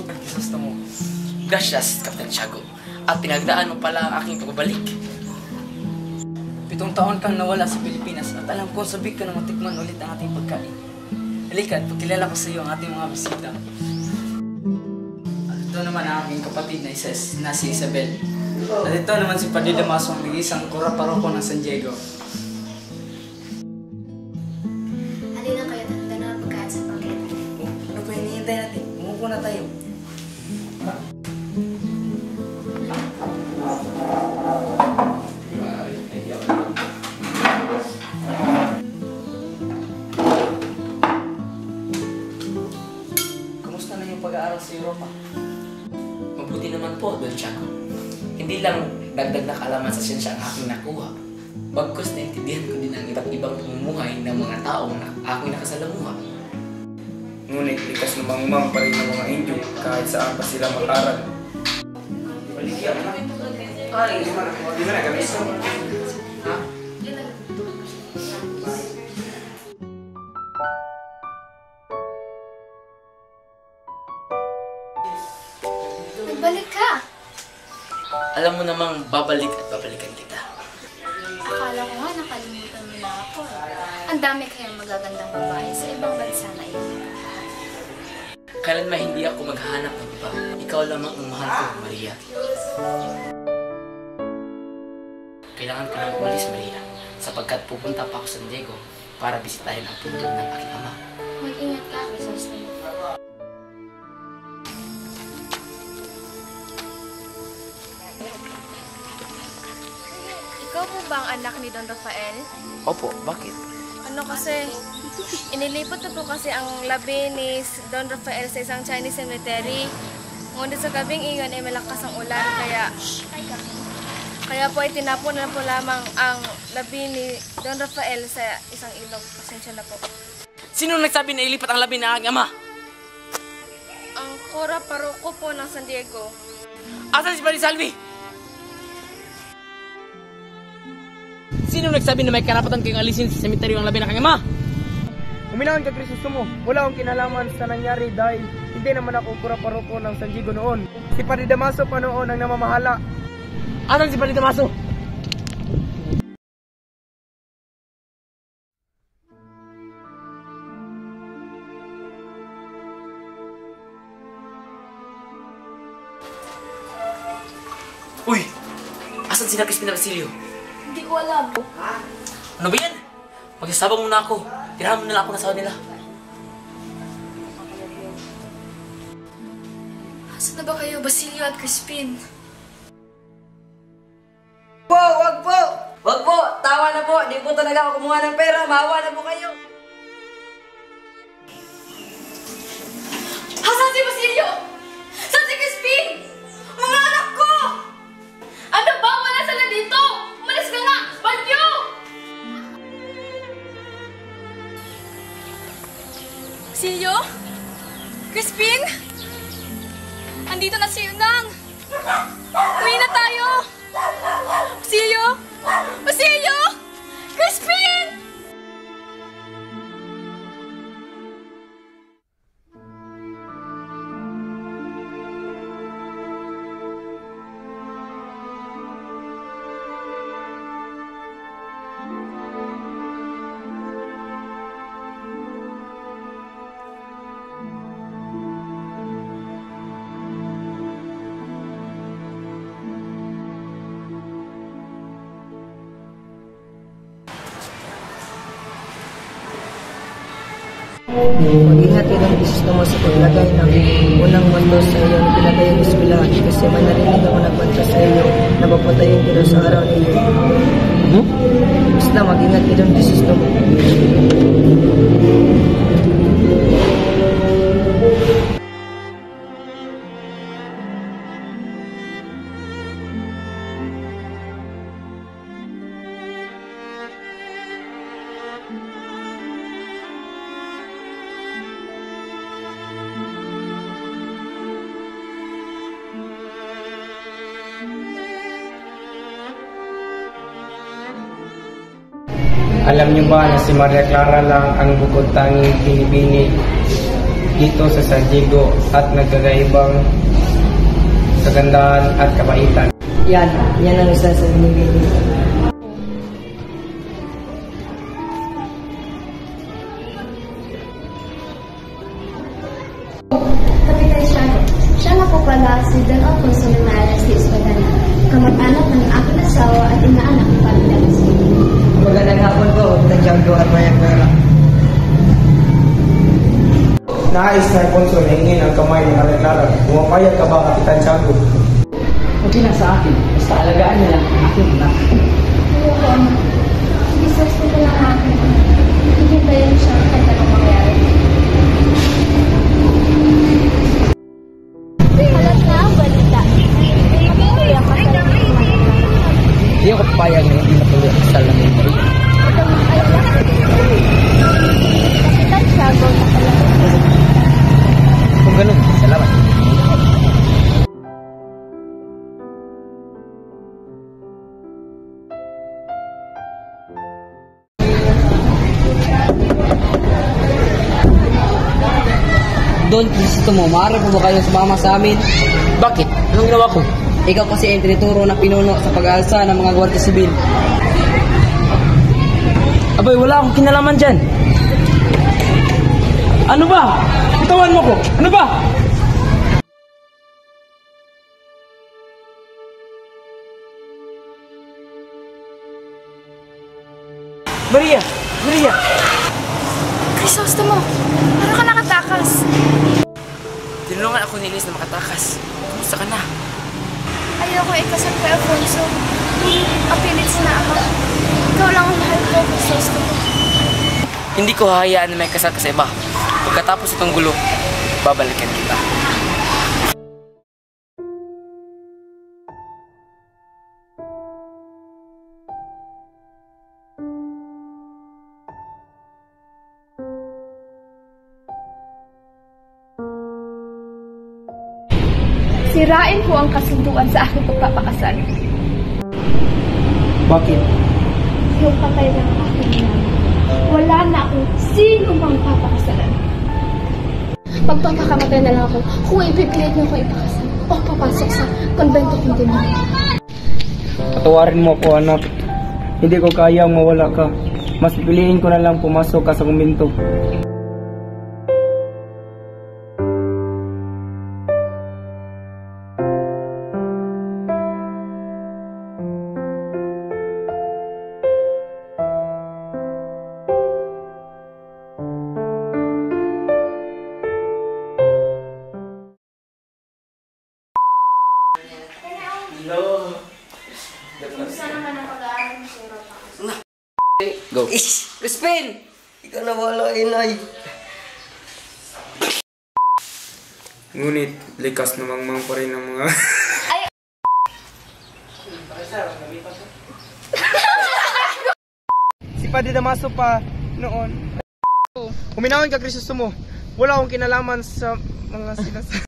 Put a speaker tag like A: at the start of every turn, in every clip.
A: Super Crisostomo mo. Gracias, Captain Tiago. At pinagdaan mo pala ang aking pagbabalik. 7 taon kang nawala sa Pilipinas at alam ko sabi ka na matikman ulit ang ating pagkain. Halika at pagkilala ko sa iyo ang ating mga bisita. At ito naman ang aking kapatid na si Isabel. At ito naman si Padre Damaso, ang isang kura paroko ng San Diego.
B: Halina kayo, tanda na ang pagkain sa paket.
A: Ano pa hinihintay natin? Umupo na tayo. Kumusta na yung pag-aaral sa Europa? Mabuti naman po, Don Tiago. Hindi lang dagdag na kaalaman sa siyensya ang aking nakuha. Bagkus naintindihan ko din ang iba't ibang pamumuhay ng mga taong aking nakasalamuha.
C: Ngunit likas na mangumang pa rin ng mga Indio kahit saan pa sila makaral.
A: Ay, di ba na gamis? Ha?
B: Nagbalik ka!
A: Alam mo namang babalik at babalikan kita.
B: Akala ko nga nakalimutan mo na ako. Ang dami kayang magagandang babae sa ibang bansa na iyo.
A: Kailan man hindi ako maghahanap ng iba, ikaw lamang ang mahal ko, Maria. Kailangan ko nang umalis, Maria, sapagkat pupunta pa ako sa San Diego para bisitahin ang puntod ng aking ama.
B: Mag-ingat ka, Crisostomo.
D: Ikaw po ba ang anak ni Don Rafael?
A: Opo, bakit?
D: Ano kasi, inilipot na po kasi ang labi ni Don Rafael sa isang Chinese cemetery. Ngunit sa gabing iyon ay malakas ang ulan, kaya po ay tinapon na po lamang ang labi ni Don Rafael sa isang ilog. Pasensya na po.
A: Sino nagsabi na ilipat ang labi ng aking ama?
D: Ang kura paroko po ng San Diego.
A: Asan si Padre Salvi? Sino nagsabi na may karapatan kayong alisin sa sementeryo ang labi ng aking ama?
C: Uminahan ka, Crisostomo. Wala akong kinalaman sa nangyari dahil hindi naman ako kura-paroko ng San Diego noon. Si Padre Damaso pa noon ang namamahala.
A: Asan si Padre Damaso? Uy! Asan sina Crispin at Basilio?
D: Hindi ko alam.
A: Ano ba yan? Magsasabang muna ako. Tirahan mo na lang ako na sawa nila.
B: Asan na ba kayo, Basilio at Crispin?
E: Wag po! Wag po! Tawa na po! Di po talaga ako kumuha ng pera. Maawa na po kayo.
B: Asan si Basilio? Saan si Crispin? Mga anak ko! Ano ba? Wala sila dito! Umalis ka nga! Banyo!
D: Basilio? Crispin? Andito na si Unang! Uwi na tayo! Basilio? Basilio? Crispin!
E: Mag-ingat kayo ng Crisostomo sa paglagay ng unang mundo sa iyong pinatayong eskwelahan kasi manarinig ako nagbanta sa iyo na papatayin kayo sa araw na iyon. Basta mag-ingat kayo ng Crisostomo.
C: Alam niyo ba na si Maria Clara lang ang bukod tanging binibini dito sa San Diego at nagkakaibang kagandahan at kabaitan.
E: Yan ang isa sa binigay dito.
F: Kapitan Shadow, siya nga po pala si Don Alfonso Linares de Espadana, kamag-anak ng aking asawa at inaanak ng Paridalas.
E: Magandang hapon po, Kapitan Tiago at Mayang Pera.
C: Nais na Alfonso na hingin ang kamay ng Aleglara. Pumapayag ka ba, Kapitan Tiago?
E: Okay na sa akin, basta alagaan nila ang aking anak.
F: Oo po, ama. Sige, susto ko lang ang aking anak. Hihintayin siya kahit anong mangyari. Halat na ang balita. Matuloy ang kasal ng
E: Hindi ako papayag na hindi natuloy ang kasal ng Mary.
F: Kapitan Shadow na pala.
E: Kung ganun, salamat. Don Crisostomo, maaari po ba kayo sumama sa amin?
A: Bakit? Anong ginawa ko?
E: Ikaw kasi ang tinuturo na pinuno sa pag-aalsa ng mga gwardiya sibil.
A: Abay, wala akong kinalaman dyan. Ano ba? Bitawan mo ko. Ano ba?
C: Maria! Maria!
D: Crisostomo, parang ka nakatakas.
A: Tinulungan ako ni Liz na makatakas. Kumusta ka na?
D: Ayoko ikasal kay Alfonso. Kapilit na ako. Ikaw lang ang mahal ko, Crisostomo.
A: Hindi ko hahayaan na may kasal ka sa iba. Pagkatapos itong gulo, babalikan kita.
B: Sirain ko ang kasunduan sa aking pagpapakasal.
C: Bakit?
B: Yung patay ng aking ina. Wala na akong sino mang papakasalan. Pagpapakamatay na lang ako kung ipipilit niyo ko ipakasal o papasok sa konbento kong demonyo.
C: Patawarin mo ako, anak. Hindi ko kayang mawala ka. Mas pipiliin ko na lang pumasok ka sa kumbento.
A: Go.
E: Crispin! Ikaw na wala, inay.
C: Ngunit, likas namang pa rin ang mga... Si Padre Damaso pa noon. Huminahon ka, Crisostomo. Wala akong kinalaman sa mga sinasabi.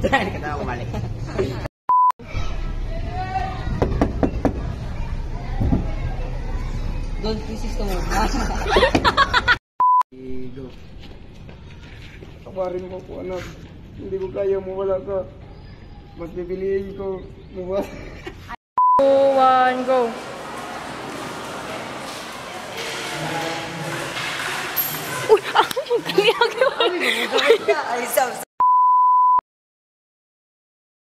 A: Hindi ka na bumalik.
E: Don Crisostomo.
C: Go. Tawarin mo po, anak. Hindi ko kaya mawala ka. Mas pipiliin ko mawala.
D: 2, 1, go.
E: Ay, Sam,